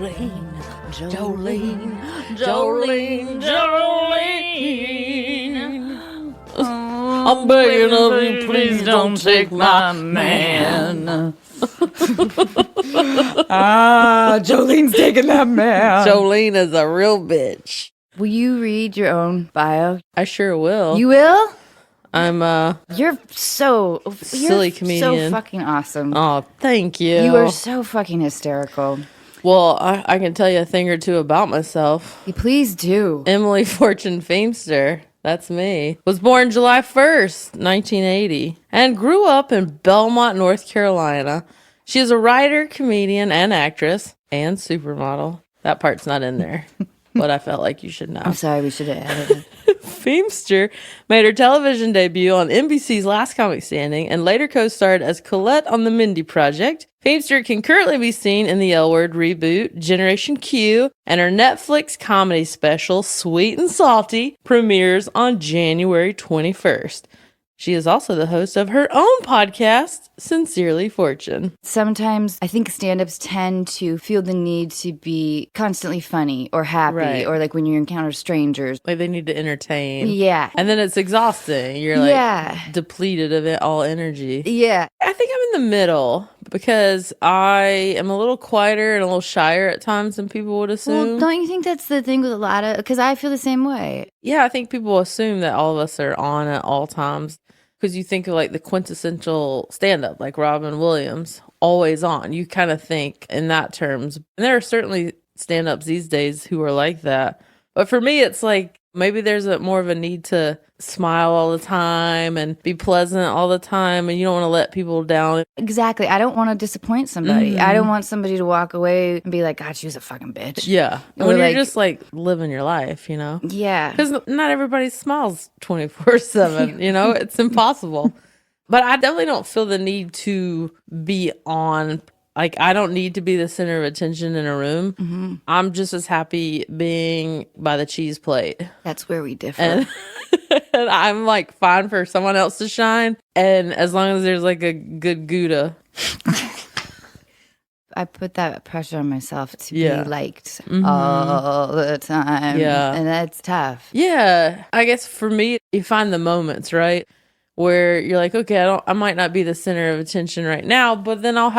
Jolene, Jolene, Jolene, Jolene. I'm begging of you, please don't take my man. Jolene's taking that man. Jolene is a real bitch. Will you read your own bio? I sure will. You will? I'm You're so silly comedian. So fucking awesome. Oh, thank you. You are so fucking hysterical. Well, I can tell you a thing or two about myself. Please do. Emily Fortune Feimster, that's me, was born July 1st, 1980, and grew up in Belmont, North Carolina. She is a writer, comedian, and actress, and supermodel. That part's not in there, but I felt like you should know. I'm sorry, we should have added it. Feimster made her television debut on NBC's Last Comic Standing and later co-starred as Colette on The Mindy Project. Feimster can currently be seen in the L Word reboot, Generation Q, and her Netflix comedy special, Sweet and Salty, premieres on January 21st. She is also the host of her own podcast, Sincerely Fortune. Sometimes I think stand-ups tend to feel the need to be constantly funny or happy, Right. or like when you encounter strangers. Like they need to entertain. Yeah. And then it's exhausting. You're like depleted of it, all energy. Yeah. I think I'm in the middle because I am a little quieter and a little shyer at times than people would assume. Well, don't you think that's the thing with a lot of... Because I feel the same way. Yeah, I think people assume that all of us are on at all times because you think of like the quintessential stand-up, like Robin Williams, always on. You kind of think in that terms. And there are certainly stand-ups these days who are like that. But for me, it's like maybe there's more of a need to smile all the time and be pleasant all the time, and you don't want to let people down. Exactly. I don't want to disappoint somebody. I don't want somebody to walk away and be like, God, she was a fucking bitch. Yeah. Or When you're like- just like living your life, you know? Yeah. Because not everybody smiles 24/7, you know? It's impossible. But I definitely don't feel the need to be on. Like, I don't need to be the center of attention in a room. Mm-hmm. I'm just as happy being by the cheese plate. That's where we differ. And, and I'm like fine for someone else to shine. And as long as there's like a good Gouda. I put that pressure on myself to Yeah. be liked all the time. Yeah. And that's tough. Yeah. I guess for me, you find the moments, right? Where you're like, okay, I might not be the center of attention right now, but then I'll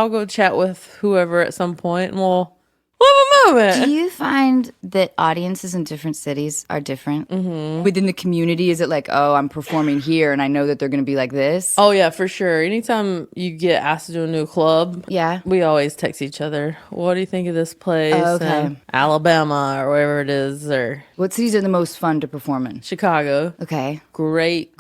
go chat with whoever at some point and we'll have a moment. Do you find that audiences in different cities are different? Within the community, is it like, oh, I'm performing here and I know that they're going to be like this? Oh, yeah, for sure. Anytime you get asked to do a new club, Yeah. we always text each other. What do you think of this place? Oh, okay. And Alabama or wherever it is, or What cities are the most fun to perform in? Chicago. Okay. Great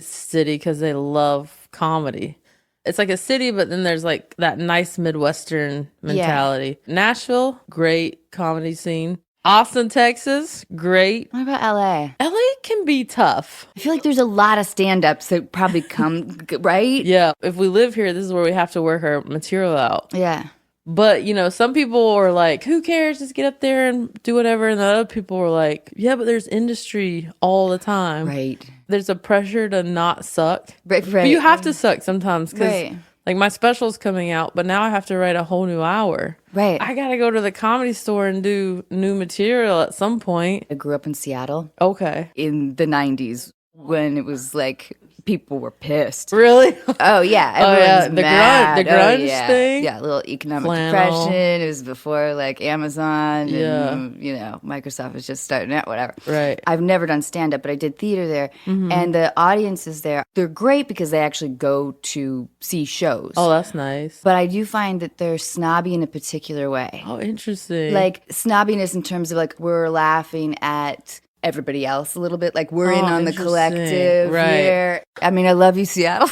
city because they love comedy. It's like a city, but then there's like that nice Midwestern mentality. Nashville, great comedy scene. Austin, Texas, great. What about LA? LA can be tough. I feel like there's a lot of stand-ups that probably come, right? Yeah, if we live here, this is where we have to work our material out. Yeah. But, you know, some people are like, who cares? Just get up there and do whatever. And the other people are like, yeah, but there's industry all the time. Right. There's a pressure to not suck. Right. But you have to suck sometimes because, Right. like, my special's coming out, but now I have to write a whole new hour. Right. I got to go to the comedy store and do new material at some point. I grew up in Seattle Okay. in the 90s when it was like people were pissed. Really? Oh, yeah. yeah. Everyone's The mad. grunge yeah. thing? Yeah, a little economic Flannel. depression. It was before like Amazon Yeah. and, you know, Microsoft was just starting out, whatever. Right. I've never done stand-up, but I did theater there. And the audiences there, they're great because they actually go to see shows. Oh, that's nice. But I do find that they're snobby in a particular way. Oh, interesting. Like snobbiness in terms of like we're laughing at everybody else a little bit. Like we're in Oh, on the interesting. collective Right. here. I mean, I love you, Seattle.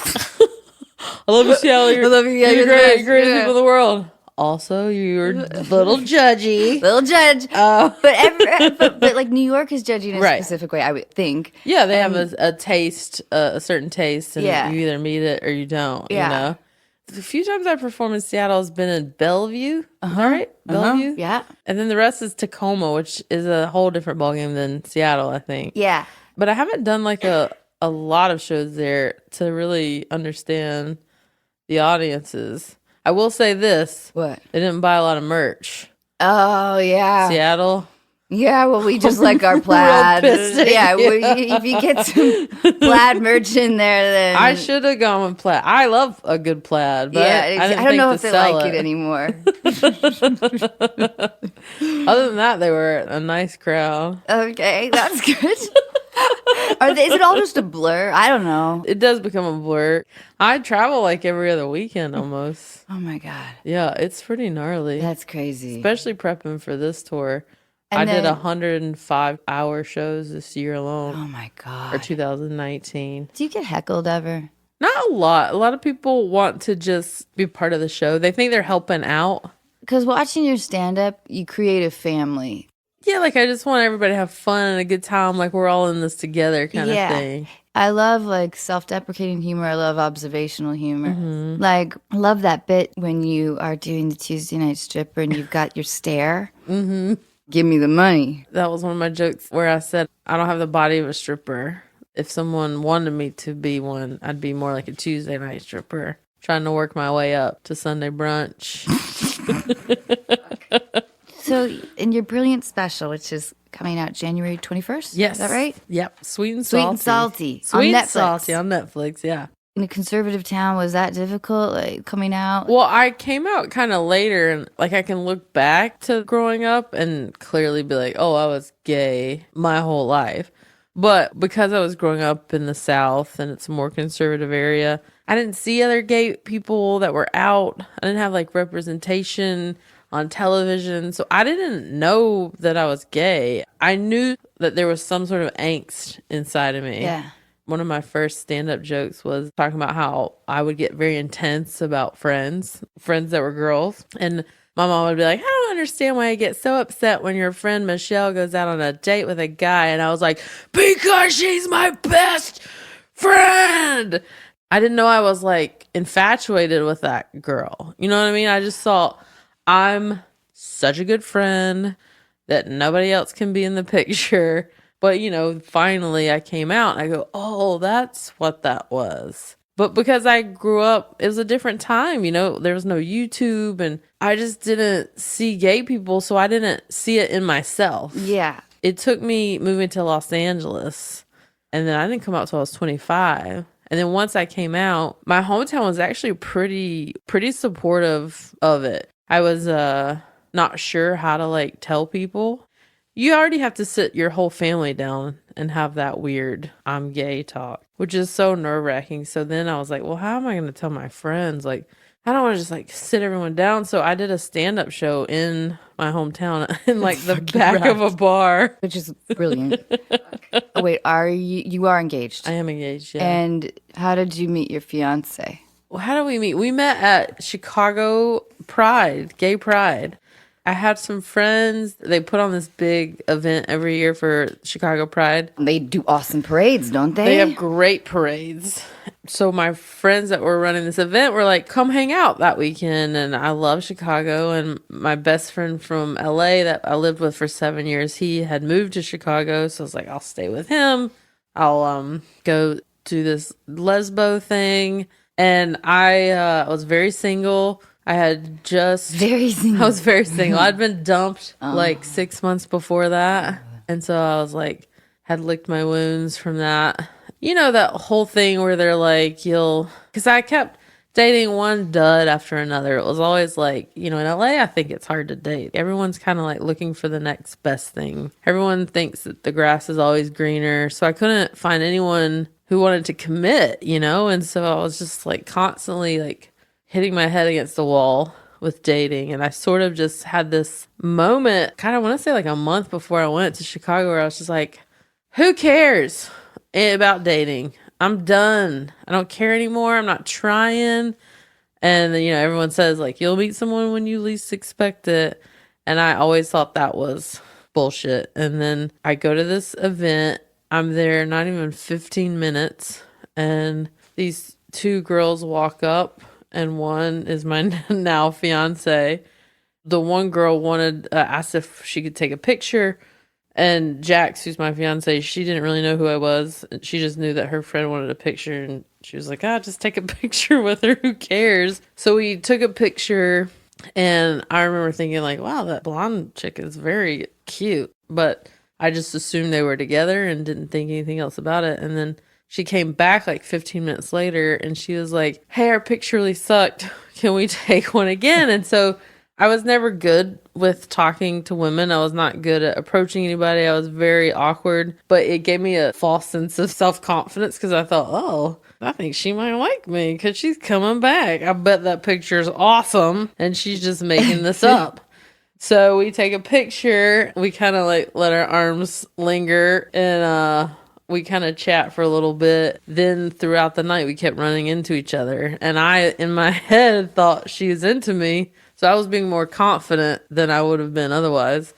I love you, Seattle. You're, I love you. Yeah, you're you're the great. best. Greatest Yeah. people in the world. Also, you're a little judgy. Little judge. Oh. But like New York is judging in a Right. specific way, I would think. Yeah, they have a taste, a certain taste, and Yeah. you either meet it or you don't. Yeah. You know, the few times I performed in Seattle has been in Bellevue. Is that right? Bellevue. Yeah. And then the rest is Tacoma, which is a whole different ballgame than Seattle, I think. Yeah. But I haven't done like a lot of shows there to really understand the audiences. I will say this. What? They didn't buy a lot of merch. Oh, yeah. Seattle. Yeah, well, we just like our plaid. Yeah, if you get some plaid merch in there, then I should have gone with plaid. I love a good plaid, but yeah, I don't know if they like it anymore. Other than that, they were a nice crowd. Okay, that's good. Is it all just a blur? I don't know. It does become a blur. I travel like every other weekend almost. Oh my God. Yeah, it's pretty gnarly. That's crazy. Especially prepping for this tour. And I did 105-hour shows this year alone. Oh my God. Or 2019. Do you get heckled ever? Not a lot. A lot of people want to just be part of the show. They think they're helping out. Because watching your stand-up, you create a family. Yeah, like I just want everybody to have fun and a good time. Like we're all in this together kind of thing. I love like self-deprecating humor. I love observational humor. Like I love that bit when you are doing the Tuesday night stripper and you've got your stare. Give me the money. That was one of my jokes where I said, I don't have the body of a stripper. If someone wanted me to be one, I'd be more like a Tuesday night stripper, trying to work my way up to Sunday brunch. So, in your brilliant special, which is coming out January 21st? Yes. Is that right? Yep. Sweet and Sweet salty. and salty. Sweet on and Netflix. salty on Netflix, yeah. In a conservative town, was that difficult, like coming out? Well, I came out kind of later, and like I can look back to growing up and clearly be like, oh, I was gay my whole life. But because I was growing up in the South and it's a more conservative area, I didn't see other gay people that were out. I didn't have like representation on television. So I didn't know that I was gay. I knew that there was some sort of angst inside of me. Yeah. One of my first stand-up jokes was talking about how I would get very intense about friends that were girls. And my mom would be like, I don't understand why you get so upset when your friend Michelle goes out on a date with a guy. And I was like, because she's my best friend. I didn't know I was like infatuated with that girl. You know what I mean? I just thought I'm such a good friend that nobody else can be in the picture. But, you know, finally I came out and I go, oh, that's what that was. But because I grew up, it was a different time, you know, there was no YouTube and I just didn't see gay people. So I didn't see it in myself. Yeah. It took me moving to Los Angeles and then I didn't come out till I was 25. And then once I came out, my hometown was actually pretty supportive of it. I was not sure how to like tell people. You already have to sit your whole family down and have that weird I'm gay talk, which is so nerve-wracking. So then I was like, well, how am I going to tell my friends? Like, I don't want to just like sit everyone down. So I did a stand-up show in my hometown in like the back of a bar. Which is brilliant. Oh, wait, you are engaged? I am engaged, yeah. And how did you meet your fiance? Well, how did we meet? We met at Chicago Pride, Gay Pride. I had some friends. They put on this big event every year for Chicago Pride. They do awesome parades, don't they? They have great parades. So my friends that were running this event were like, come hang out that weekend. And I love Chicago. And my best friend from LA that I lived with for 7 years, he had moved to Chicago. So I was like, I'll stay with him. I'll go to this lesbo thing. And I was very single. I had just... Very single. I was very single. I'd been dumped like 6 months before that. And so I was like, had licked my wounds from that. You know, that whole thing where they're like, because I kept dating one dud after another. It was always like, you know, in LA, I think it's hard to date. Everyone's kind of like looking for the next best thing. Everyone thinks that the grass is always greener. So I couldn't find anyone who wanted to commit, you know? And so I was just like constantly like hitting my head against the wall with dating. And I sort of just had this moment, kind of want to say like a month before I went to Chicago, where I was just like, who cares about dating? I'm done. I don't care anymore. I'm not trying. And, you know, everyone says like, you'll meet someone when you least expect it. And I always thought that was bullshit. And then I go to this event. I'm there not even 15 minutes. And these two girls walk up. And one is my now fiance. The one girl wanted, asked if she could take a picture. And Jax, who's my fiance, she didn't really know who I was. She just knew that her friend wanted a picture. And she was like, just take a picture with her. Who cares? So we took a picture. And I remember thinking like, wow, that blonde chick is very cute. But I just assumed they were together and didn't think anything else about it. And then she came back like 15 minutes later and she was like, hey, our picture really sucked. Can we take one again? And so I was never good with talking to women. I was not good at approaching anybody. I was very awkward, but it gave me a false sense of self-confidence because I thought, oh, I think she might like me because she's coming back. I bet that picture is awesome and she's just making this up. So we take a picture. We kind of like let our arms linger and we kind of chat for a little bit. Then throughout the night, we kept running into each other. And I, in my head, thought she was into me. So I was being more confident than I would have been otherwise.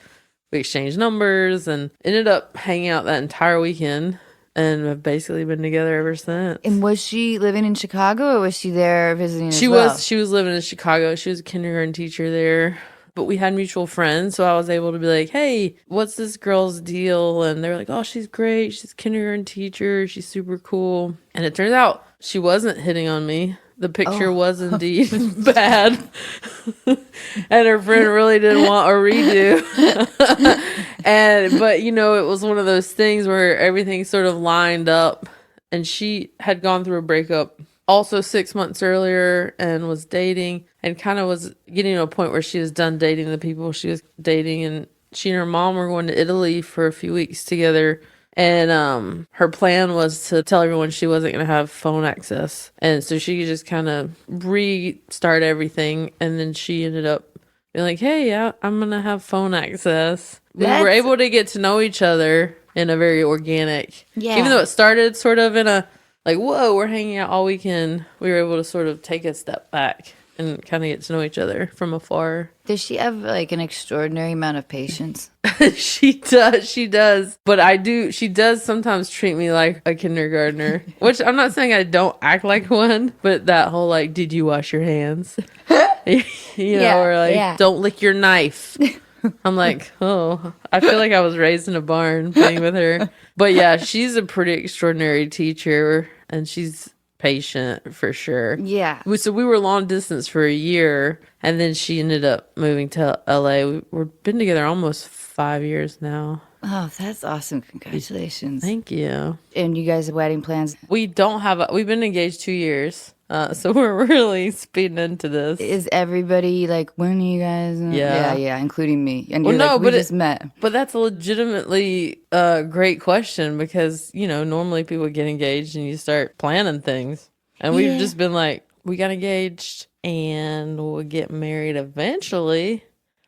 We exchanged numbers and ended up hanging out that entire weekend and have basically been together ever since. And was she living in Chicago or was she there visiting She as well? She was living in Chicago. She was a kindergarten teacher there. But we had mutual friends, so I was able to be like, hey, what's this girl's deal? And they're like, oh, she's great. She's a kindergarten teacher. She's super cool. And it turns out she wasn't hitting on me. The picture was indeed bad. And her friend really didn't want a redo. But you know, it was one of those things where everything sort of lined up. And she had gone through a breakup also 6 months earlier and was dating and kind of was getting to a point where she was done dating the people she was dating. And she and her mom were going to Italy for a few weeks together. And her plan was to tell everyone she wasn't going to have phone access. And so she could just kind of restart everything. And then she ended up being like, hey, yeah, I'm going to have phone access. We were able to get to know each other in a very organic, even though it started sort of in a, like, whoa, we're hanging out all weekend. We were able to sort of take a step back and kind of get to know each other from afar. Does she have like an extraordinary amount of patience? She does. But she does sometimes treat me like a kindergartner, which I'm not saying I don't act like one, but that whole like, did you wash your hands? Or like, don't lick your knife. I'm like, oh, I feel like I was raised in a barn playing with her. But yeah, she's a pretty extraordinary teacher and she's patient for sure. Yeah. So we were long distance for a year and then she ended up moving to LA. We've been together almost 5 years now. Oh, that's awesome. Congratulations. Thank you. And you guys have wedding plans? We've been engaged 2 years. So we're really speeding into this. Is everybody like, when are you guys? Yeah, including me. And you're we just met. But that's a legitimately great question because, you know, normally people get engaged and you start planning things. And we've just been like, we got engaged and we'll get married eventually.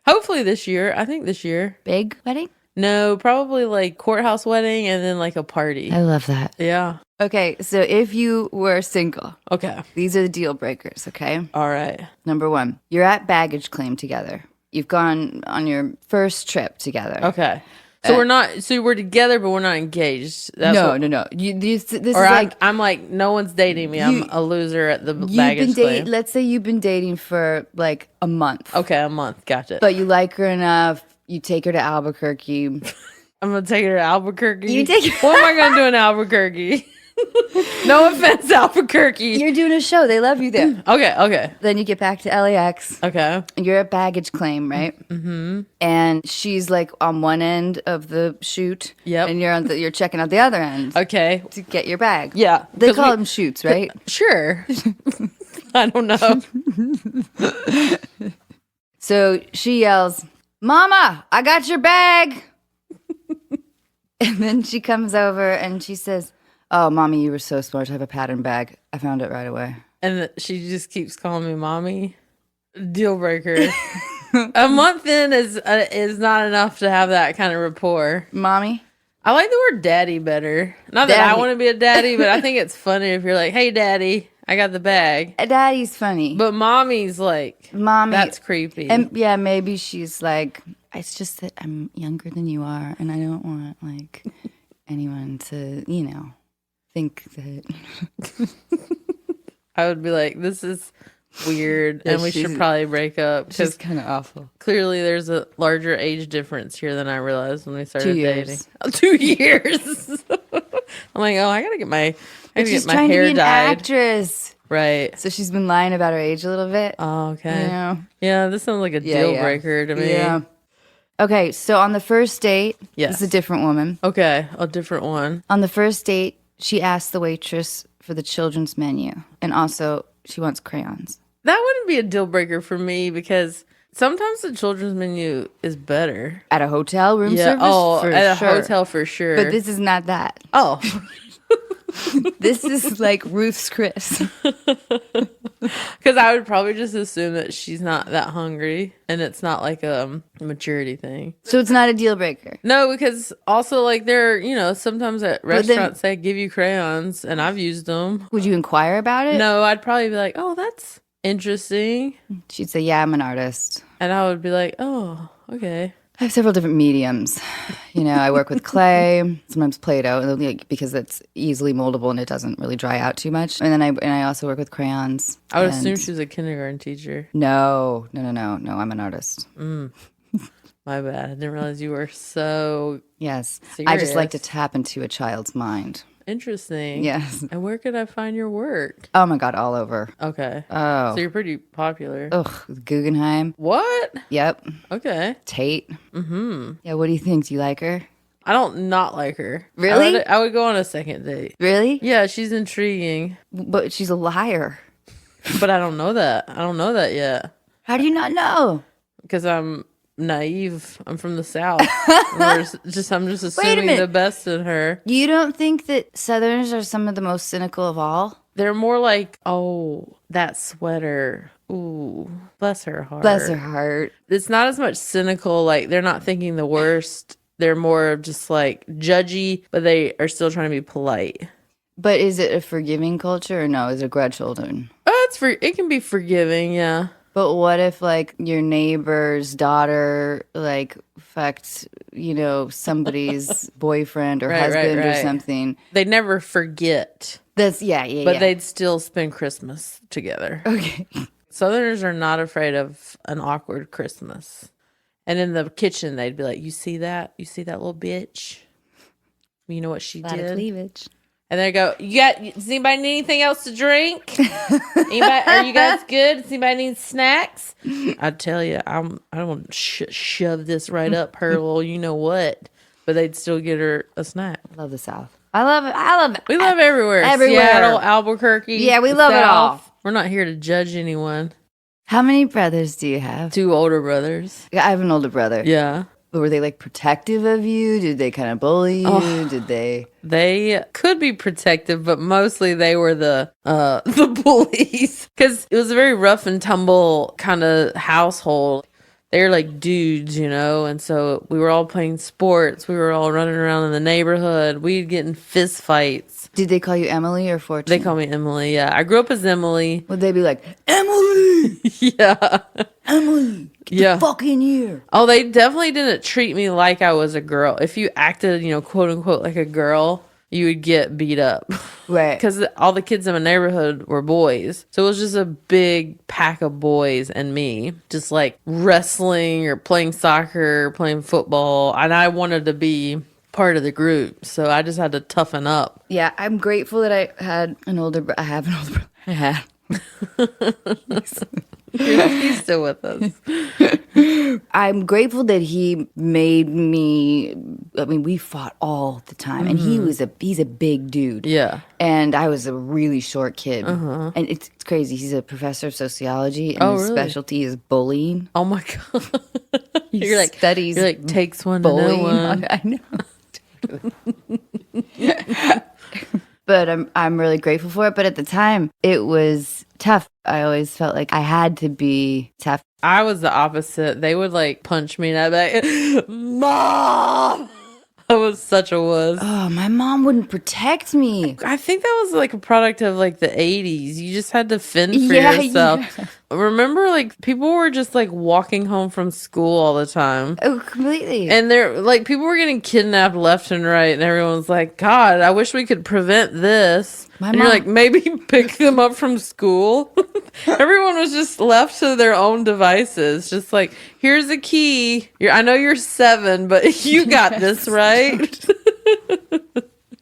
Hopefully this year. I think this year. Big wedding? No, probably like courthouse wedding and then like a party. I love that. Yeah. Okay, so if you were single, okay, these are the deal breakers, okay? All right. Number 1, you're at baggage claim together. You've gone on your first trip together. Okay. So we're together, but we're not engaged. No. This is like, I'm like, no one's dating me. I'm a loser at the baggage claim. Let's say you've been dating for like a month. Okay, a month. Gotcha. But you like her enough. You take her to Albuquerque. I'm going to take her to Albuquerque. You take her. What am I going to do in Albuquerque? No offense, Albuquerque. You're doing a show. They love you there. Okay. Then you get back to LAX. Okay. And you're at baggage claim, right? Mm-hmm. And she's like on one end of the chute. Yep. And you're checking out the other end. Okay. To get your bag. Yeah. They call them chutes, right? Sure. I don't know. So she yells, "Mama, I got your bag." And then she comes over and she says, "Oh, Mommy, you were so smart to have a pattern bag. I found it right away." And she just keeps calling me Mommy. Deal breaker. A month in is not enough to have that kind of rapport. Mommy? I like the word daddy better. Not that I want to be a daddy, but I think it's funny if you're like, "Hey, daddy, I got the bag." Daddy's funny. But mommy's like, Mommy. That's creepy. And yeah, maybe she's like, it's just that I'm younger than you are, and I don't want like anyone to, think that. I would be like, this is weird, and we should probably break up. She's kind of awful. Clearly, there's a larger age difference here than I realized when we started 2 years. dating. 2 years. I'm like, oh, I gotta get my hair trying to be an dyed. actress. Right. So she's been lying about her age a little bit. Oh, okay. You know? Yeah, this sounds like a deal breaker to me. Yeah. Okay, so on the first date, Yes. this is a different woman. Okay, a different one. On the first date, she asked the waitress for the children's menu. And also, she wants crayons. That wouldn't be a deal breaker for me because sometimes the children's menu is better. At a hotel room Yeah. service? Oh, for at a sure. hotel for sure. But this is not that. Oh. This is like Ruth's Chris. Because I would probably just assume that she's not that hungry and it's not like a maturity thing. So it's not a deal breaker. No, because also like sometimes at restaurants they give you crayons and I've used them. Would you inquire about it? No, I'd probably be like, oh, that's interesting. She'd say, yeah, I'm an artist. And I would be like, oh, okay. I have several different mediums. I work with clay, sometimes Play-Doh, because it's easily moldable and it doesn't really dry out too much. And then I also work with crayons. I would assume she was a kindergarten teacher. No, I'm an artist. My bad. I didn't realize you were so Yes. serious. I just like to tap into a child's mind. Interesting. Yes. And where could I find your work? Oh my God, all over. Okay. Oh. So you're pretty popular. Ugh, Guggenheim. What? Yep. Okay. Tate. Mm-hmm. Yeah, what do you think? Do you like her? I don't not like her. Really? I would go on a second date. Really? Yeah, she's intriguing. But she's a liar. But I don't know that. I don't know that yet. How do you not know? Because I'm naive. I'm from the South. I'm just assuming minute. the best in her. You don't think that Southerners are some of the most cynical of all? They're more like, oh, that sweater. Ooh, bless her heart. Bless her heart. It's not as much cynical. Like, they're not thinking the worst. They're more of just like judgy, but they are still trying to be polite. But is it a forgiving culture or no? Is it grudge holding? Oh, it can be forgiving, yeah. But what if like your neighbor's daughter like fucked, somebody's boyfriend or husband or something? They never forget. That's But they'd still spend Christmas together. Okay. Southerners are not afraid of an awkward Christmas. And in the kitchen, they'd be like, you see that? You see that little bitch? You know what she A lot did? of cleavage. And they go, does anybody need anything else to drink? Are you guys good? Does anybody need snacks? I tell you, I don't want to shove this right up her little you know what. But they'd still get her a snack. I love the South. I love it. We love everywhere. Everywhere. Seattle, Albuquerque. Yeah, we the love it all. South. We're not here to judge anyone. How many brothers do you have? 2 older brothers. Yeah, I have an older brother. Yeah. But were they like protective of you? Did they kind of bully you? Did they? They could be protective, but mostly they were the bullies because it was a very rough and tumble kind of household. They were like dudes, and so we were all playing sports. We were all running around in the neighborhood. We'd get in fist fights. Did they call you Emily or Fortune? They call me Emily. Yeah, I grew up as Emily. Would they be like, Emily? Yeah. Emily, get the fuck in here. Oh, they definitely didn't treat me like I was a girl. If you acted, quote unquote, like a girl, you would get beat up. Right. Because all the kids in my neighborhood were boys. So it was just a big pack of boys and me, just like wrestling or playing soccer, or playing football. And I wanted to be part of the group. So I just had to toughen up. Yeah, I'm grateful that I had an older brother. I have an older brother. I had. He's still with us. I'm grateful that he made me. I mean, we fought all the time, and he's a big dude. Yeah, and I was a really short kid, and it's crazy. He's a professor of sociology, and his specialty is bullying. Oh my god! He studies. You're like takes one bullying. to know one. I know. But I'm really grateful for it. But at the time, it was tough. I always felt like I had to be tough. I was the opposite. They would like punch me and I'd be like, Mom! I was such a wuss. Oh, my mom wouldn't protect me. I think that was like a product of like the 80s. You just had to fend for yourself. Yeah. Remember, like, people were just like walking home from school all the time. Oh, completely. And they're like, people were getting kidnapped left and right. And everyone's like, God, I wish we could prevent this. You're like, maybe pick them up from school. Everyone was just left to their own devices. Just like, here's a key. I know you're 7, but you got this, right?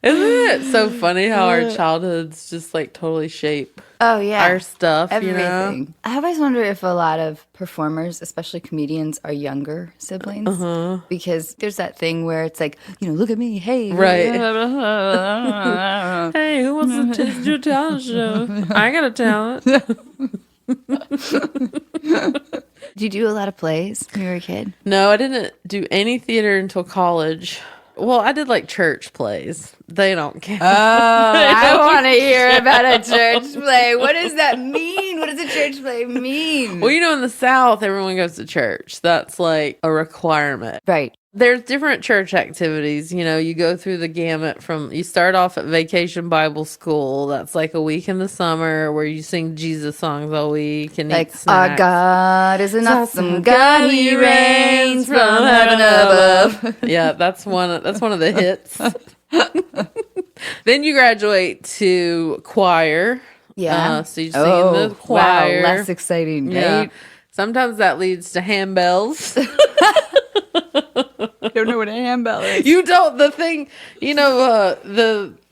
Isn't it so funny how our childhoods just like totally shape Oh yeah, our stuff, everything. you know? I always wonder if a lot of performers, especially comedians, are younger siblings because there's that thing where it's like, look at me, hey, Right. Hey, who wants to do a talent show? I got a talent. Did you do a lot of plays when you were a kid? No, I didn't do any theater until college. Well, I did like church plays. They don't count. Oh, I want to hear about a church play. What does that mean? What does a church play mean? Well, in the South, everyone goes to church. That's like a requirement. Right. There's different church activities. You go through the gamut you start off at Vacation Bible School. That's like a week in the summer where you sing Jesus songs all week and Like, eat snacks. our God is an awesome God, He reigns from heaven above. Yeah, that's one of the hits. Then you graduate to choir. Yeah. So you sing in the choir. Wow, less exciting, right? Yeah. Sometimes that leads to handbells. I don't know what a handbell is. You don't, the thing, I don't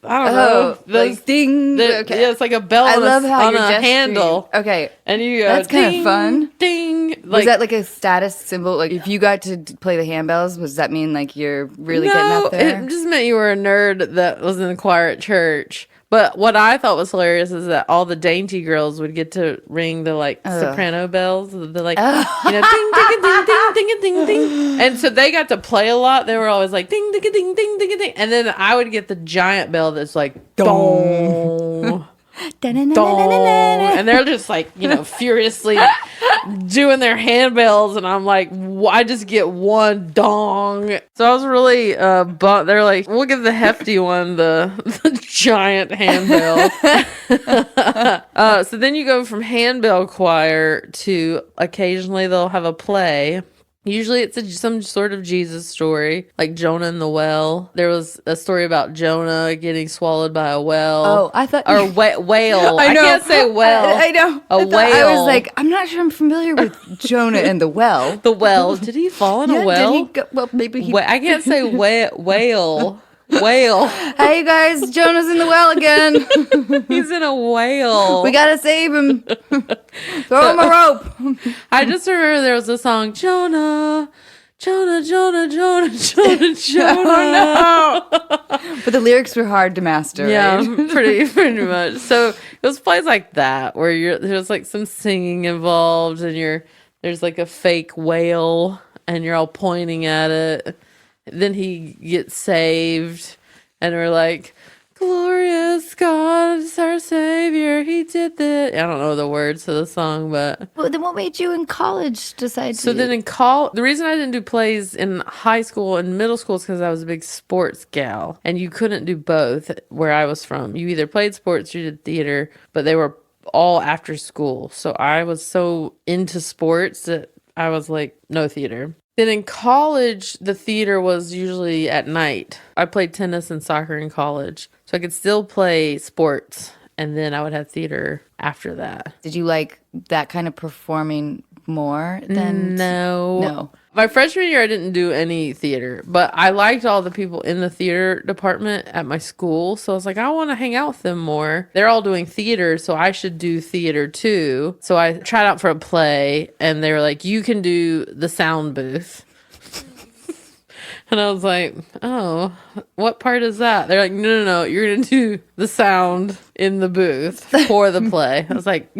know. Like ding. Okay. Yeah, it's like a bell I love how on you're a gesturing. handle. Okay. And you go, That's kind of ding, fun. Ding. Was that like a status symbol? Like if you got to play the handbells, does that mean like you're really getting up there? It just meant you were a nerd that was in the choir at church. But what I thought was hilarious is that all the dainty girls would get to ring the soprano bells. They're like, ding, ding, ding, ding, ding, ding, ding. And so they got to play a lot. They were always like, ding, ding, ding, ding, ding, ding. And then I would get the giant bell that's like, dong. And they're just like, furiously doing their handbells, and I'm like, I just get one dong. So I was really they're like, we'll give the hefty one the giant handbell. So then you go from handbell choir to occasionally they'll have a play. Usually it's some sort of Jesus story, like Jonah and the well. There was a story about Jonah getting swallowed by a well. Oh, I thought... Or whale. I know. can't say well. I know. Whale. I was like, I'm not sure I'm familiar with Jonah and the well. The well. Did he fall in a well? Did he go, well, maybe he... I can't say whale. Whale. Hey, you guys, Jonah's in the well again. He's in a whale. We gotta save him. Throw him a rope. I just remember there was a song, Jonah, Jonah, Jonah, Jonah, Jonah, Jonah. Oh, no. But the lyrics were hard to master. Yeah, right? pretty much. So it was plays like that where there's like some singing involved, and there's like a fake whale, and you're all pointing at it. Then he gets saved, and we're like, glorious God is our Savior. He did that. I don't know the words to the song, but... Well, then what made you in college decide So then in college, the reason I didn't do plays in high school and middle school is because I was a big sports gal, and you couldn't do both where I was from. You either played sports or you did theater, but they were all after school. So I was so into sports that I was like, no theater. Then in college, the theater was usually at night. I played tennis and soccer in college, so I could still play sports, and then I would have theater after that. Did you like that kind of performing more than... No. My freshman year, I didn't do any theater, but I liked all the people in the theater department at my school, so I was like, I want to hang out with them more. They're all doing theater, so I should do theater too. So I tried out for a play, and they were like, you can do the sound booth. And I was like, oh, what part is that? They're like, no, you're going to do the sound in the booth for the play. I was like,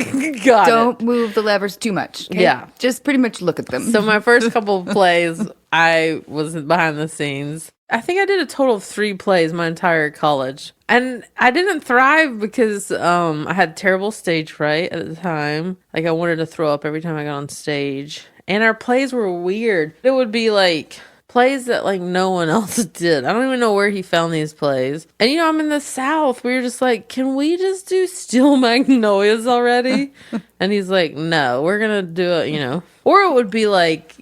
got Don't move the levers too much. Okay? Yeah. Just pretty much look at them. So my first couple of plays, I was behind the scenes. I think I did a total of 3 plays my entire college. And I didn't thrive because I had terrible stage fright at the time. Like I wanted to throw up every time I got on stage. And our plays were weird. It would be like... plays that like no one else did. I don't even know where he found these plays. And I'm in the South. We were just like, can we just do Steel Magnolias already? And he's like, no, we're gonna do it, Or it would be like,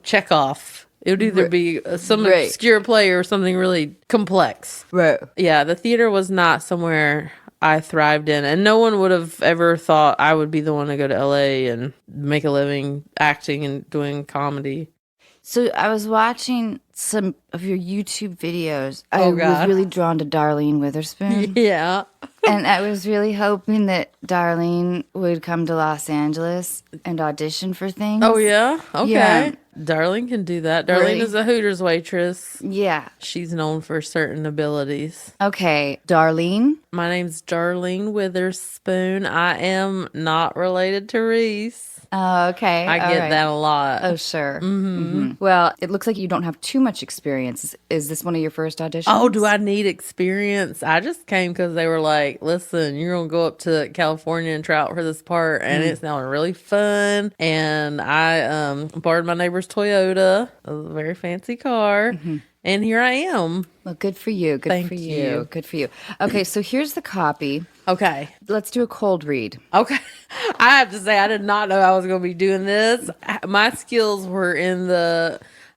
Chekhov. It would either be some obscure play or something really complex. Right. Yeah, the theater was not somewhere I thrived in, and no one would have ever thought I would be the one to go to LA and make a living acting and doing comedy. So I was watching some of your YouTube videos. I Oh, was God. really drawn to Darlene Witherspoon. Yeah. And I was really hoping that Darlene would come to Los Angeles and audition for things. Oh, yeah? Okay. Yeah. Darlene can do that. Darlene Really? is a Hooters waitress. Yeah. She's known for certain abilities. Okay, Darlene. My name's Darlene Witherspoon. I am not related to Reese. Oh, okay. I all get right. that a lot. Oh, sure. Mm-hmm. Well, it looks like you don't have too much experience. Is this one of your first auditions? Oh, do I need experience? I just came because they were like, listen, you're going to go up to California and try out for this part. And it's now really fun. And I borrowed my neighbor's Toyota, a very fancy car. And here I am. Well, good for you. Good Thank for you. you. Good for you. Okay, so here's the copy. Okay. Let's do a cold read. Okay. I have to say, I did not know I was going to be doing this. My skills were in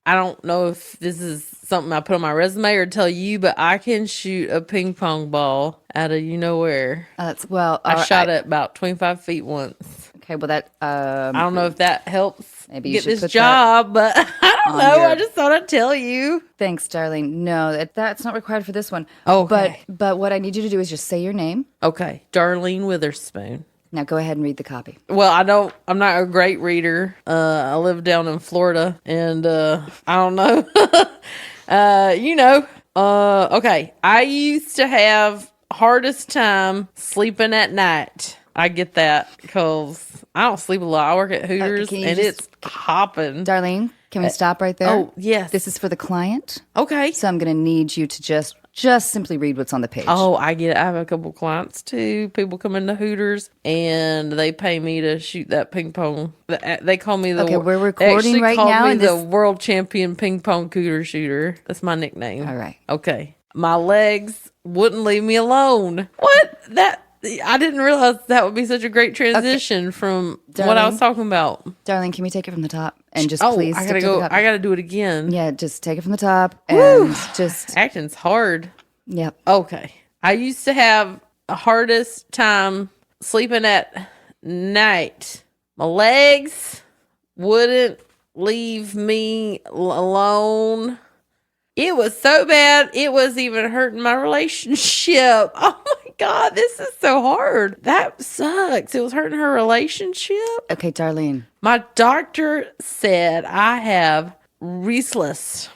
I don't know if this is something I put on my resume or tell you, but I can shoot a ping pong ball out of you-know-where. I shot it about 25 feet once. Okay, well, that... I don't know if that helps Maybe you get should this put job, but I don't on know. your- I just thought I'd tell you. Thanks, Darlene. No, that's not required for this one. Okay. But what I need you to do is just say your name. Okay. Darlene Witherspoon. Now go ahead and read the copy. Well, I'm not a great reader. I live down in Florida and, I don't know. Okay. I used to have hardest time sleeping at night. I get that because I don't sleep a lot. I work at Hooters can you and just- it's hopping. Darlene, can we stop right there? Oh, yes. This is for the client. Okay. So I'm going to need you to just simply read what's on the page. Oh, I get it. I have a couple clients too. People come into Hooters and they pay me to shoot that ping pong. They call me the. Okay, we're they recording actually right call now, me and the this- world champion ping pong cooter shooter. That's my nickname. All right. Okay. My legs wouldn't leave me alone. What? I didn't realize that would be such a great transition from what I was Darlene? talking about. Darlene, can we take it from the top? And just Oh, please I stick gotta to the go. top. I gotta do it again. Yeah, just take it from the top and just, Acting's hard. yep. Okay. I used to have the hardest time sleeping at night. My legs wouldn't leave me alone. It was so bad, it was even hurting my relationship. Oh my God, this is so hard. That sucks. It was hurting her relationship. Okay, Darlene. My doctor said I have restless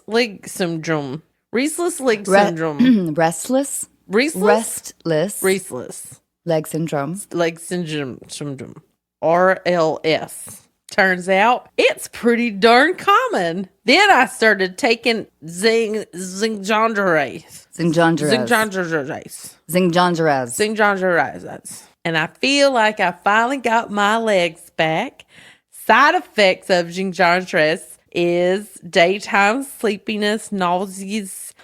leg syndrome. Restless leg syndrome. Restless. Restless? Restless. Leg syndrome. Leg syndrome. RLS. Turns out it's pretty darn common. Then I started taking zinjangerase. Zinjangerase. And I feel like I finally got my legs back. Side effects of zinjangerase is daytime sleepiness, nauseous.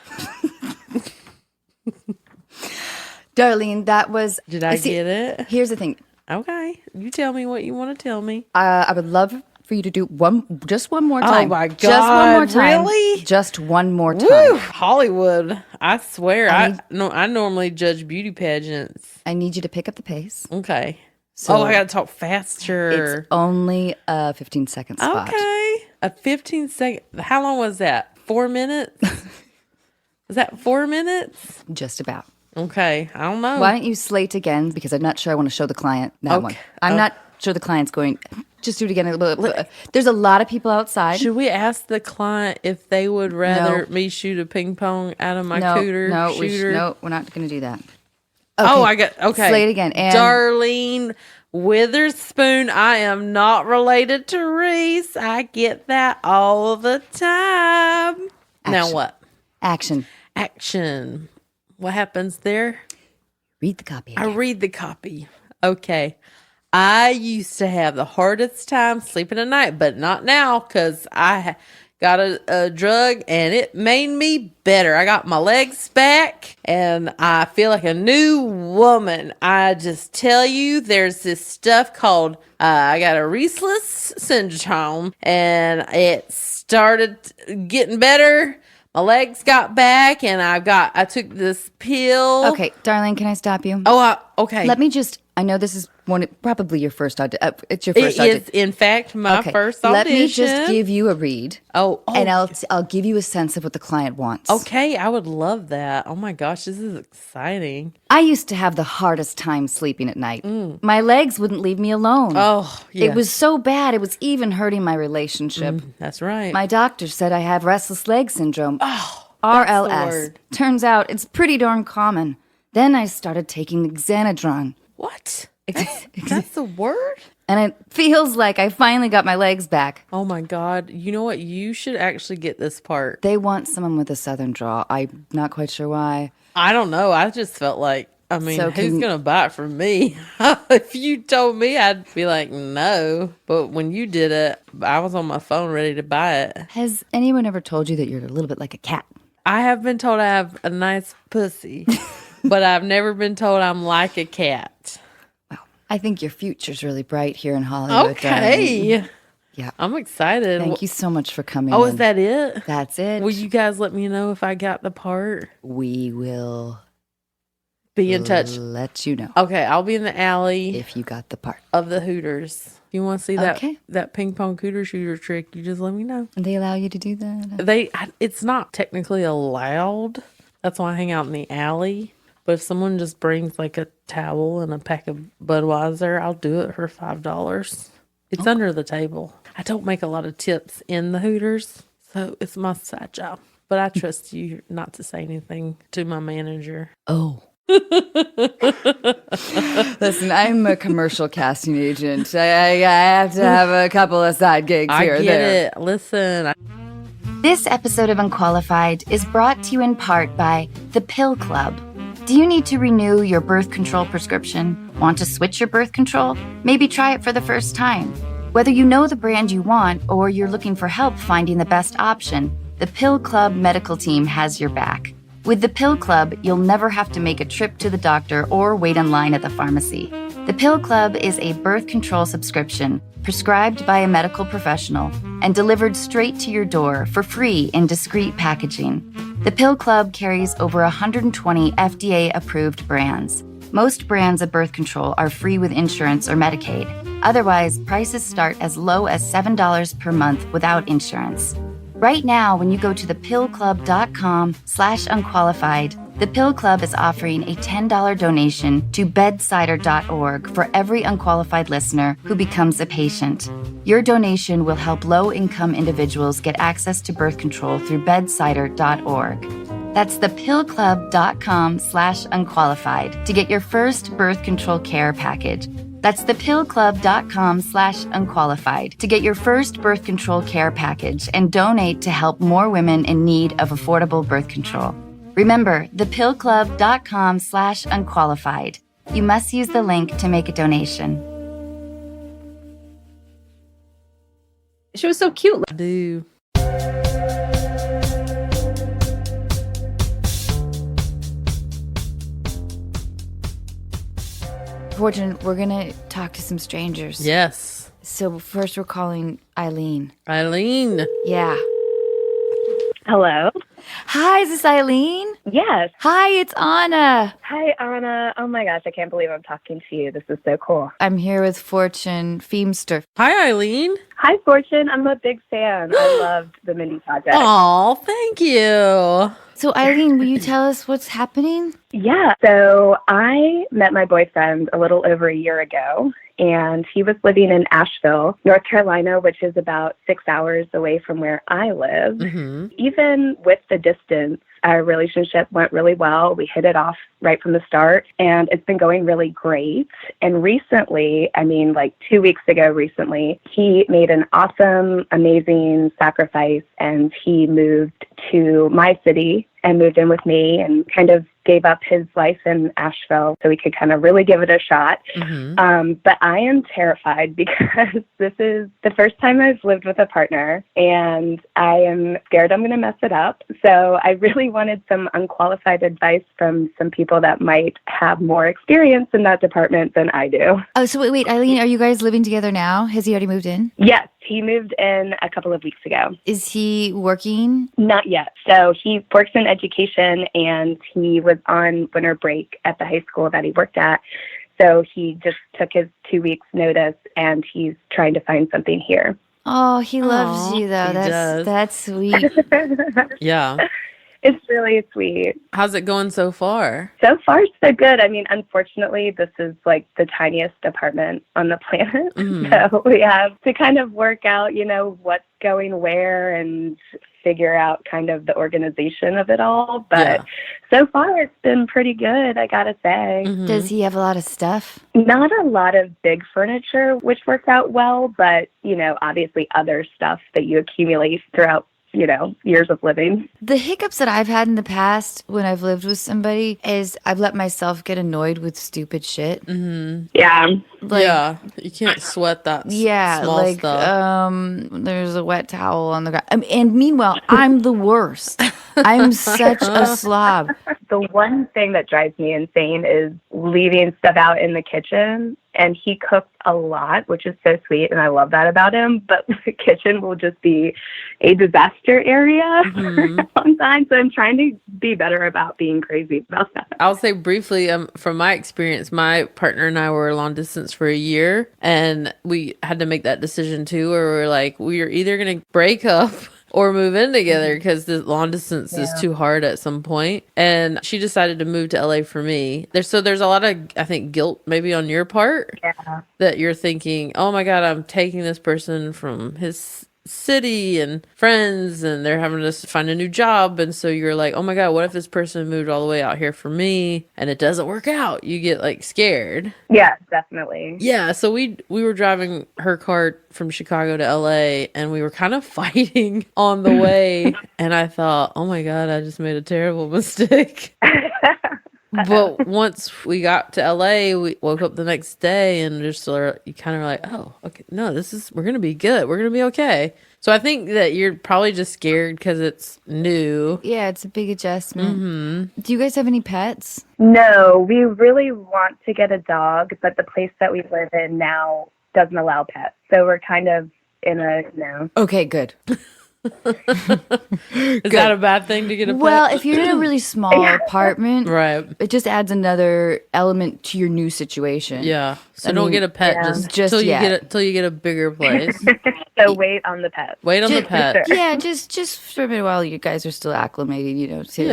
Darlene, that was... Did I get it? Here's the thing. Okay. You tell me what you want to tell me. I would love for you to do just one more Oh time. my Just one more God, time. really? Just one more time. Woo! Hollywood. I swear. I I normally judge beauty pageants. I need you to pick up the pace. Okay. So I got to talk faster. It's only a 15-second spot. Okay. A 15-second. How long was that? 4 minutes? Was that 4 minutes? Just about. Okay. I don't know. Why don't you slate again? Because I'm not sure I want to show the client that one. I'm not sure the client's going, just do it again. There's a lot of people outside. Should we ask the client if they would rather me shoot a ping pong out of my shooter? We're not going to do that. Oh, I got, okay. Slate again. And Darlene Witherspoon. I am not related to Reese. I get that all the time. Now what? Action. What happens there? Read the copy I again. read the copy. Okay. I used to have the hardest time sleeping at night, but not now because I got a drug and it made me better. I got my legs back and I feel like a new woman. I just tell you, there's this stuff called, I got a restless syndrome and it started getting better. My legs got back and I took this pill. Okay, Darlene, can I stop you? Oh, okay. Let me just, I know this is Probably your first audition. It's your first It audition. is, in fact, my first audition. Let me just give you a read. Oh. And I'll give you a sense of what the client wants. Okay, I would love that. Oh my gosh, this is exciting. I used to have the hardest time sleeping at night. My legs wouldn't leave me alone. Oh, yeah. It was so bad, it was even hurting my relationship. That's right. My doctor said I have restless leg syndrome. Oh, that's the RLS. word. Turns out it's pretty darn common. Then I started taking Xanadron. What? That's the word? And it feels like I finally got my legs back. Oh my God. You know what? You should actually get this part. They want someone with a southern draw. I'm not quite sure why. I don't know. I just felt like, So who's going to buy it from me? If you told me, I'd be like, no. But when you did it, I was on my phone ready to buy it. Has anyone ever told you that you're a little bit like a cat? I have been told I have a nice pussy, but I've never been told I'm like a cat. I think your future's really bright here in Hollywood. Okay. Darling. Yeah. I'm excited. Thank you so much for coming. Oh, in. is that it? That's it. Will you guys let me know if I got the part? We will Be in touch. let you know Okay, I'll be in the alley if you got the part. of the Hooters. If you want to see Okay. that ping pong cooter shooter trick, you just let me know. And they allow you to do that? It's not technically allowed. That's why I hang out in the alley. But if someone just brings like a towel and a pack of Budweiser, I'll do it for $5. It's under the table. I don't make a lot of tips in the Hooters, so it's my side job. But I trust you not to say anything to my manager. Oh. Listen, I'm a commercial casting agent. I have to have a couple of side gigs I here or get there. it. Listen. This episode of Unqualified is brought to you in part by The Pill Club. Do you need to renew your birth control prescription? Want to switch your birth control? Maybe try it for the first time. Whether you know the brand you want or you're looking for help finding the best option, the Pill Club medical team has your back. With the Pill Club, you'll never have to make a trip to the doctor or wait in line at the pharmacy. The Pill Club is a birth control subscription prescribed by a medical professional and delivered straight to your door for free in discreet packaging. The Pill Club carries over 120 FDA-approved brands. Most brands of birth control are free with insurance or Medicaid. Otherwise, prices start as low as $7 per month without insurance. Right now, when you go to thepillclub.com/unqualified, the Pill Club is offering a $10 donation to bedsider.org for every unqualified listener who becomes a patient. Your donation will help low-income individuals get access to birth control through bedsider.org. That's thepillclub.com/unqualified to get your first birth control care package. That's thepillclub.com/unqualified to get your first birth control care package and donate to help more women in need of affordable birth control. Remember, thepillclub.com/unqualified. You must use the link to make a donation. She was so cute. I do. Fortune, we're going to talk to some strangers. Yes. So first we're calling Eileen. Eileen. Yeah. Hello. Hi, is this Eileen? Yes. Hi, it's Anna. Hi, Anna. Oh my gosh, I can't believe I'm talking to you. This is so cool. I'm here with Fortune Feimster. Hi, Eileen. Hi, Fortune. I'm a big fan. I loved the Mindy Project. Oh, thank you. So Eileen, will you tell us what's happening? Yeah. So I met my boyfriend a little over a year ago, and he was living in Asheville, North Carolina, which is about 6 hours away from where I live. Mm-hmm. Even with the distance, our relationship went really well. We hit it off right from the start, and it's been going really great. And recently, 2 weeks ago recently, he made an awesome, amazing sacrifice, and he moved to my city and moved in with me and kind of gave up his life in Asheville so we could kind of really give it a shot. Mm-hmm. But I am terrified because this is the first time I've lived with a partner, and I am scared I'm going to mess it up. So I really wanted some unqualified advice from some people that might have more experience in that department than I do. Oh, so wait, Eileen, are you guys living together now? Has he already moved in? Yes, he moved in a couple of weeks ago. Is he working? Not yet. So he works in education, and he was on winter break at the high school that he worked at. So he just took his 2 weeks notice and he's trying to find something here. Oh, he loves Aw, you though. he does. That's sweet. Yeah. It's really sweet. How's it going so far? So far, so good. I mean, unfortunately, this is like the tiniest apartment on the planet. So we have to kind of work out, what's going where and figure out kind of the organization of it all. But so far, it's been pretty good, I gotta say. Does he have a lot of stuff? Not a lot of big furniture, which works out well, but, obviously other stuff that you accumulate throughout years of living. The hiccups that I've had in the past when I've lived with somebody is I've let myself get annoyed with stupid shit. Yeah. Like, you can't sweat that yeah, small like stuff. there's a wet towel on the ground. And meanwhile, I'm the worst. I'm such a slob. The one thing that drives me insane is leaving stuff out in the kitchen. And he cooks a lot, which is so sweet, and I love that about him. But the kitchen will just be a disaster area for a long time. So I'm trying to be better about being crazy about that. I'll say briefly, from my experience, my partner and I were long distance for a year, and we had to make that decision too, where we're like, we are either going to break up or move in together because the long distance is too hard at some point. And she decided to move to LA for me. There's a lot of, I think, guilt maybe on your part that you're thinking, oh my God, I'm taking this person from his city and friends and they're having to find a new job. And so you're like, oh my God, what if this person moved all the way out here for me and it doesn't work out? You get like scared. Yeah, definitely. Yeah, so we were driving her car from Chicago to LA and we were kind of fighting on the way. And I thought, oh my God, I just made a terrible mistake. But once we got to LA, we woke up the next day and just you kind of like, oh, okay, no, we're going to be good. We're going to be okay. So I think that you're probably just scared because it's new. Yeah, it's a big adjustment. Do you guys have any pets? No, we really want to get a dog, but the place that we live in now doesn't allow pets. So we're kind of in a, Okay, good. Is that a bad thing to get a pet? Well, if you're in a really small apartment, right, it just adds another element to your new situation. Yeah. So don't get a pet just till you get a bigger place. So wait on the pet. Wait on the pet. Sure. Yeah, just for a minute while you guys are still acclimated, to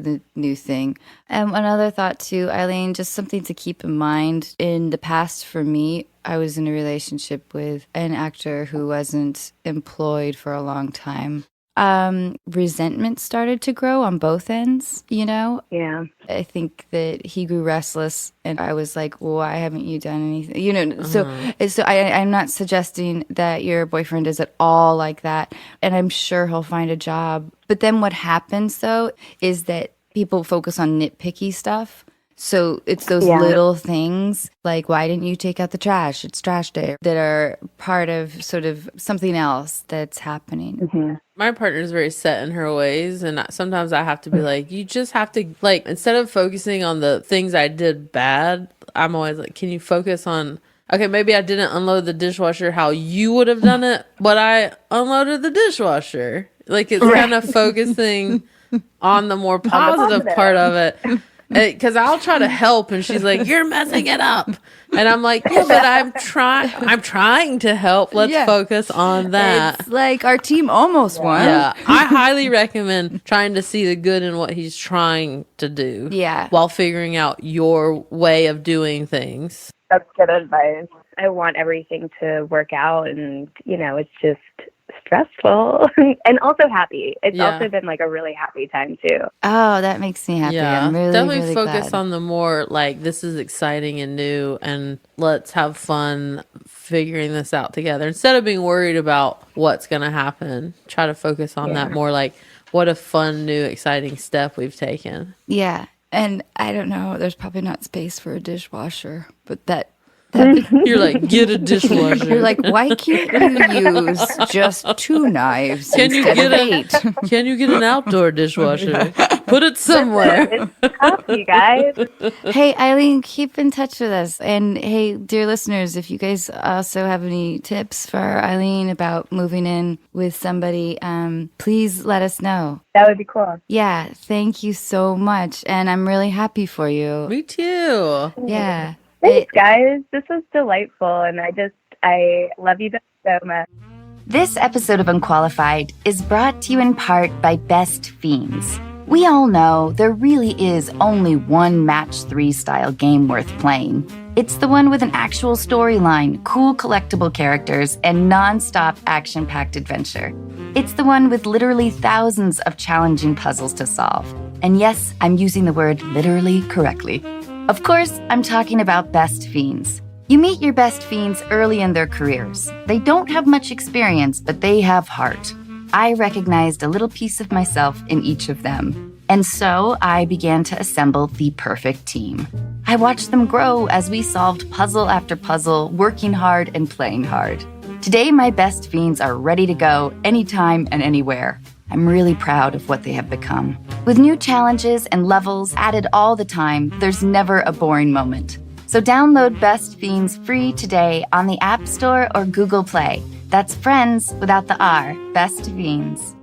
the new thing. Another thought too, Eileen, just something to keep in mind. In the past, for me, I was in a relationship with an actor who wasn't employed for a long time. Resentment started to grow on both ends, Yeah. I think that he grew restless and I was like, well, why haven't you done anything? So I'm not suggesting that your boyfriend is at all like that. And I'm sure he'll find a job. But then what happens though is that people focus on nitpicky stuff. So it's those little things like, why didn't you take out the trash? It's trash day, that are part of sort of something else that's happening. My partner is very set in her ways. And sometimes I have to be like, you just have to, like, instead of focusing on the things I did bad, I'm always like, can you focus on, okay, maybe I didn't unload the dishwasher how you would have done it, but I unloaded the dishwasher. Like, it's kind of focusing on the more positive part of it. Because I'll try to help, and she's like, "You're messing it up," and I'm like, "Yeah, but I'm trying to help. Let's focus on that." It's like our team almost won. Yeah, I highly recommend trying to see the good in what he's trying to do. Yeah, while figuring out your way of doing things. That's good advice. I want everything to work out, and it's just stressful and also happy. It's also been like a really happy time too. Oh, that makes me happy. Yeah, I'm really, definitely really focus glad. on the more like, this is exciting and new, and let's have fun figuring this out together instead of being worried about what's going to happen. Try to focus on that more, like, what a fun, new, exciting step we've taken. Yeah, and I don't know, there's probably not space for a dishwasher, but that You're like, get a dishwasher. You're like, why can't you use just 2 knives instead of 8? Can you get an outdoor dishwasher? Put it somewhere. It's tough, you guys. Hey, Eileen, keep in touch with us. And hey, dear listeners, if you guys also have any tips for Eileen about moving in with somebody, please let us know. That would be cool. Yeah, thank you so much. And I'm really happy for you. Me too. Yeah. Thanks, guys. This was delightful, and I love you guys so much. This episode of Unqualified is brought to you in part by Best Fiends. We all know there really is only one Match 3 style game worth playing. It's the one with an actual storyline, cool collectible characters, and non-stop action-packed adventure. It's the one with literally thousands of challenging puzzles to solve. And yes, I'm using the word literally correctly. Of course, I'm talking about Best Fiends. You meet your best fiends early in their careers. They don't have much experience, but they have heart. I recognized a little piece of myself in each of them. And so I began to assemble the perfect team. I watched them grow as we solved puzzle after puzzle, working hard and playing hard. Today, my best fiends are ready to go anytime and anywhere. I'm really proud of what they have become. With new challenges and levels added all the time, there's never a boring moment. So download Best Fiends free today on the App Store or Google Play. That's friends without the R. Best Fiends.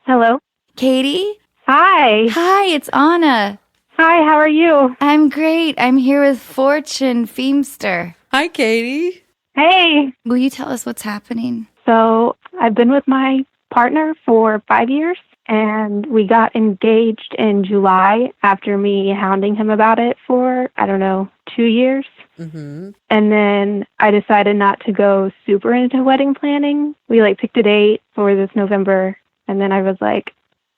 Hello. Katie? Hi. Hi, it's Anna. Hi, how are you? I'm great. I'm here with Fortune Feimster. Hi, Katie. Hey. Will you tell us what's happening? So I've been with my partner for 5 years, and we got engaged in July after me hounding him about it for, 2 years. Mm-hmm. And then I decided not to go super into wedding planning. We picked a date for this November, and then I was like,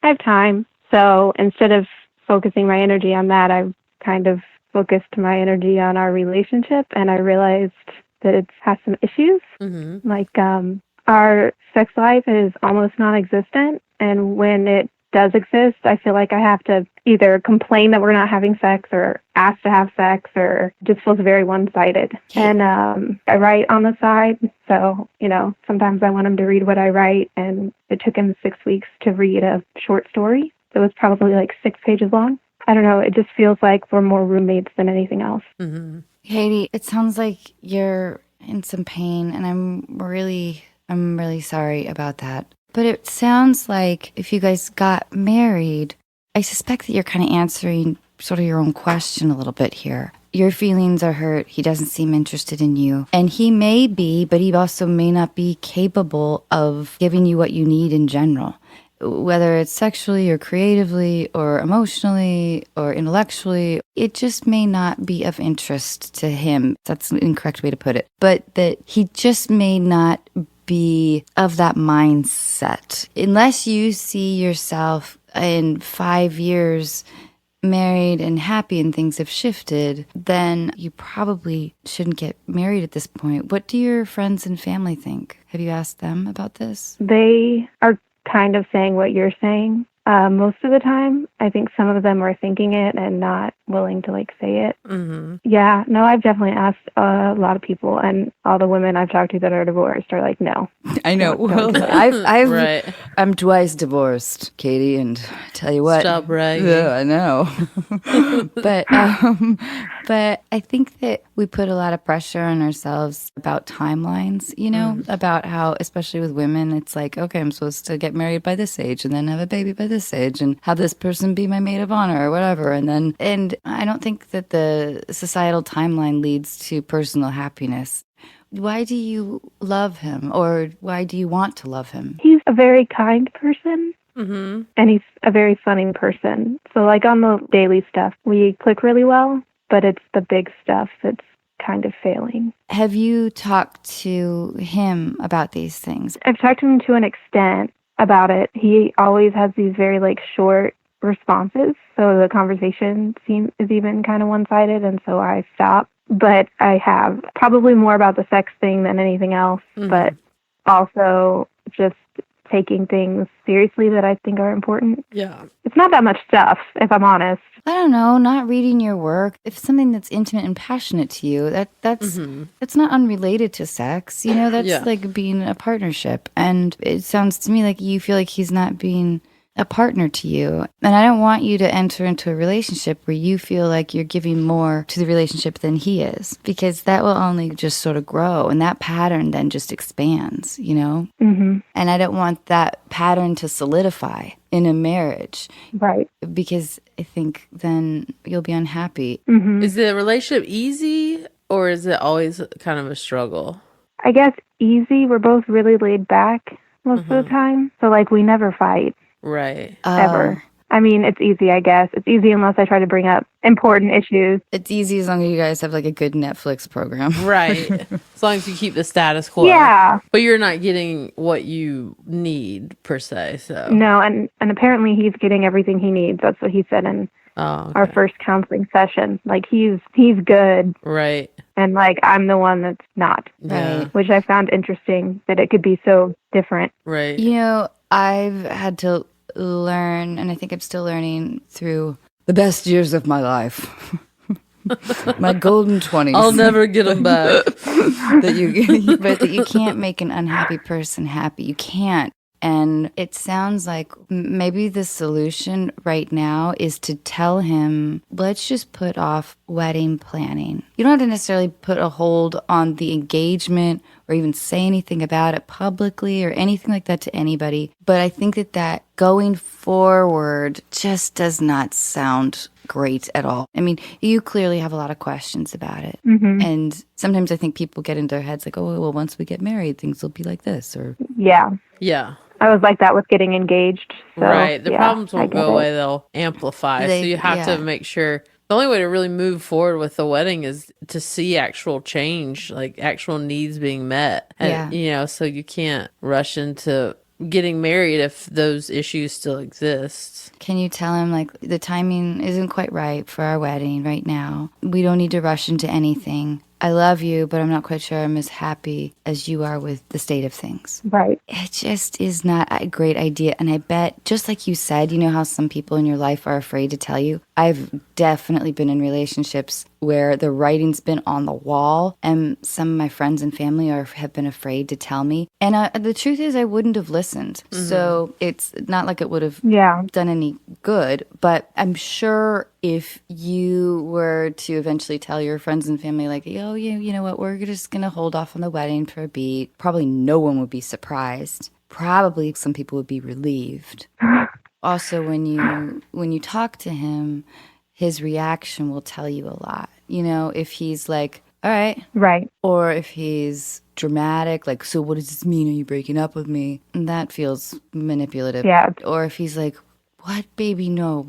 I have time. So instead of focusing my energy on that, I kind of focused my energy on our relationship, and I realized that it has some issues. Mm-hmm. Our sex life is almost non-existent, and when it does exist, I feel like I have to either complain that we're not having sex or ask to have sex, or just feels very one-sided. And I write on the side, so, sometimes I want him to read what I write, and it took him 6 weeks to read a short story that was probably 6 pages long. I don't know, it just feels like we're more roommates than anything else. Mm-hmm. Katie, it sounds like you're in some pain, and I'm really sorry about that. But it sounds like if you guys got married, I suspect that you're kind of answering sort of your own question a little bit here. Your feelings are hurt. He doesn't seem interested in you. And he may be, but he also may not be capable of giving you what you need in general. Whether it's sexually or creatively or emotionally or intellectually, it just may not be of interest to him. That's an incorrect way to put it. But that he just may not be of that mindset. Unless you see yourself in 5 years married and happy and things have shifted, then you probably shouldn't get married at this point. What do your friends and family think? Have you asked them about this? They are kind of saying what you're saying. Most of the time, I think some of them are thinking it and not willing to say it. Mm-hmm. Yeah, no, I've definitely asked a lot of people, and all the women I've talked to that are divorced are like, no. I know. Don't do it. Right. I'm twice divorced, Katie, and tell you what. Stop bragging. Yeah, I know. But I think that we put a lot of pressure on ourselves about timelines, about how, especially with women, it's like, okay, I'm supposed to get married by this age and then have a baby by this age and have this person be my maid of honor or whatever. And I don't think that the societal timeline leads to personal happiness. Why do you love him, or why do you want to love him? He's a very kind person. Mm-hmm. And he's a very funny person. So on the daily stuff, we click really well, but it's the big stuff that's kind of failing. Have you talked to him about these things? I've talked to him to an extent about it. He always has these very short responses, so the conversation is even kind of one-sided, and so I stop. But I have probably more about the sex thing than anything else, but also just taking things seriously that I think are important. Yeah. It's not that much stuff, if I'm honest. I don't know, not reading your work. If something that's intimate and passionate to you, that's not unrelated to sex. That's like being a partnership. And it sounds to me like you feel like he's not being a partner to you. And I don't want you to enter into a relationship where you feel like you're giving more to the relationship than he is, because that will only just sort of grow, and that pattern then just expands, Mm-hmm. And I don't want that pattern to solidify. in a marriage. Right. Because I think then you'll be unhappy. Is the relationship easy or is it always kind of a struggle? I guess easy. We're both really laid back most of the time. So, like, we never fight, Right. ever. I mean, it's easy, I guess. It's easy unless I try to bring up important issues. It's easy as long as you guys have like a good Netflix program. Right. As long as you keep the status quo. Yeah. But you're not getting what you need, per se, so. No, and apparently he's getting everything he needs. That's what he said in our first counseling session. Like, he's good. Right. And, like, I'm the one that's not. Yeah. Which I found interesting that it could be so different. Right. You know, I've had to learn, and I think I'm still learning through the best years of my life. My golden 20s. I'll never get them back. But that you can't make an unhappy person happy. You can't. And it sounds like maybe the solution right now is to tell him, let's just put off wedding planning. You don't have to necessarily put a hold on the engagement or even say anything about it publicly or anything like that to anybody. But I think that going forward just does not sound great at all. I mean, you clearly have a lot of questions about it. And sometimes I think people get into their heads like, oh, well, once we get married, things will be like this. Or Yeah. Yeah. I was like that with getting engaged. So, Right. The yeah, problems I won't get go away. it. They'll amplify. So They- you have yeah. to make sure. The only way to really move forward with the wedding is to see actual change, like actual needs being met. And, so you can't rush into getting married if those issues still exist. can you tell him, like, the timing isn't quite right for our wedding right now. We don't need to rush into anything. I love you, but I'm not quite sure I'm as happy as you are with the state of things. Right. It just is not a great idea. And I bet, just like you said, you know how some people in your life are afraid to tell you? I've definitely been in relationships where the writing's been on the wall and some of my friends and family have been afraid to tell me. And the truth is I wouldn't have listened. So it's not like it would have done any good. But I'm sure if you were to eventually tell your friends and family, like, oh, you know what, we're just going to hold off on the wedding for a beat, probably no one would be surprised. Probably some people would be relieved. Also, when you talk to him, his reaction will tell you a lot. You know, if he's like, all right. Right. Or if he's dramatic, like, so what does this mean? Are you breaking up with me? And that feels manipulative. Yeah. Or if he's like, what, baby? No.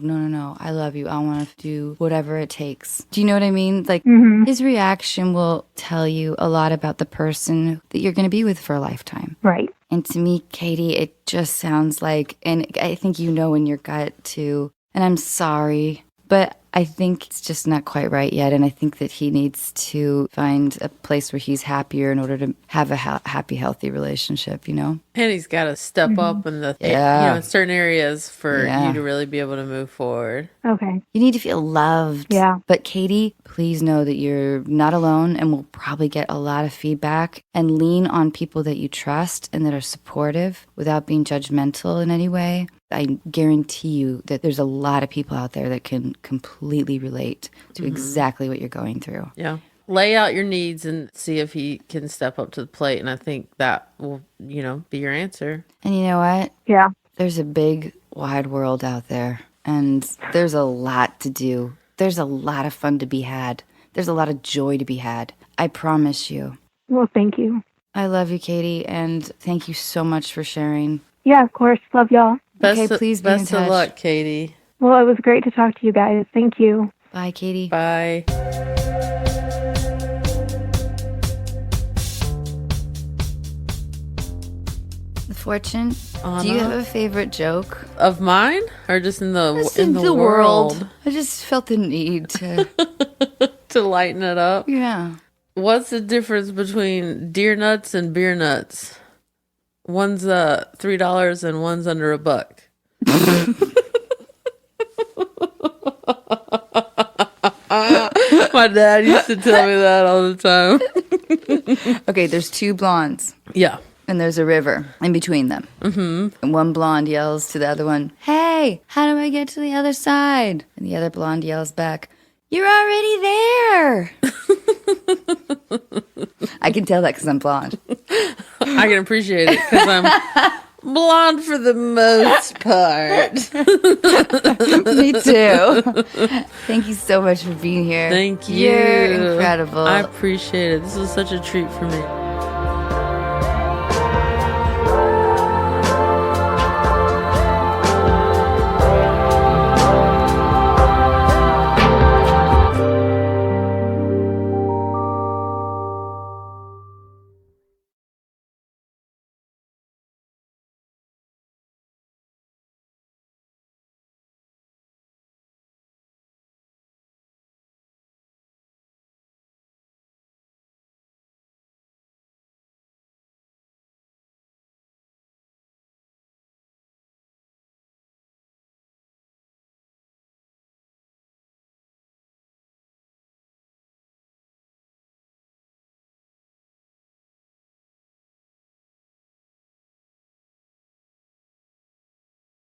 I love you. I want to do whatever it takes. Do you know what I mean? Like, his reaction will tell you a lot about the person that you're going to be with for a lifetime. Right. And to me, Katie, it just sounds like, and I think you know in your gut too, and I'm sorry, but I think it's just not quite right yet. And I think that he needs to find a place where he's happier in order to have a happy, healthy relationship, you know? And he's got to step up in the in certain areas for you to really be able to move forward. Okay. You need to feel loved. Yeah. But Katie, please know that you're not alone and will probably get a lot of feedback, and lean on people that you trust and that are supportive without being judgmental in any way. I guarantee you that there's a lot of people out there that can completely relate to exactly what you're going through. Yeah. Lay out your needs and see if he can step up to the plate. And I think that will, be your answer. And you know what? Yeah. There's a big, wide world out there, and there's a lot to do. There's a lot of fun to be had. There's a lot of joy to be had. I promise you. Well, thank you. I love you, Katie, and thank you so much for sharing. Yeah, of course. Love y'all. Okay, please be in Best of touch. luck, Katie. Well, it was great to talk to you guys. Thank you. Bye, Katie. Bye. Fortune, do you have a favorite joke? Of mine, or just in the Just in the world? I just felt the need to. To lighten it up. Yeah. What's the difference between deer nuts and beer nuts? One's $3 and one's under $1. My dad used to tell me that all the time. Okay, there's two blondes. Yeah. And there's a river in between them. And one blonde yells to the other one, "Hey, how do I get to the other side?" And the other blonde yells back, "You're already there." I can tell that because I'm blonde. I can appreciate it because I'm Blonde for the most part. Me too. Thank you so much for being here. Thank you. You're incredible. I appreciate it. This was such a treat for me.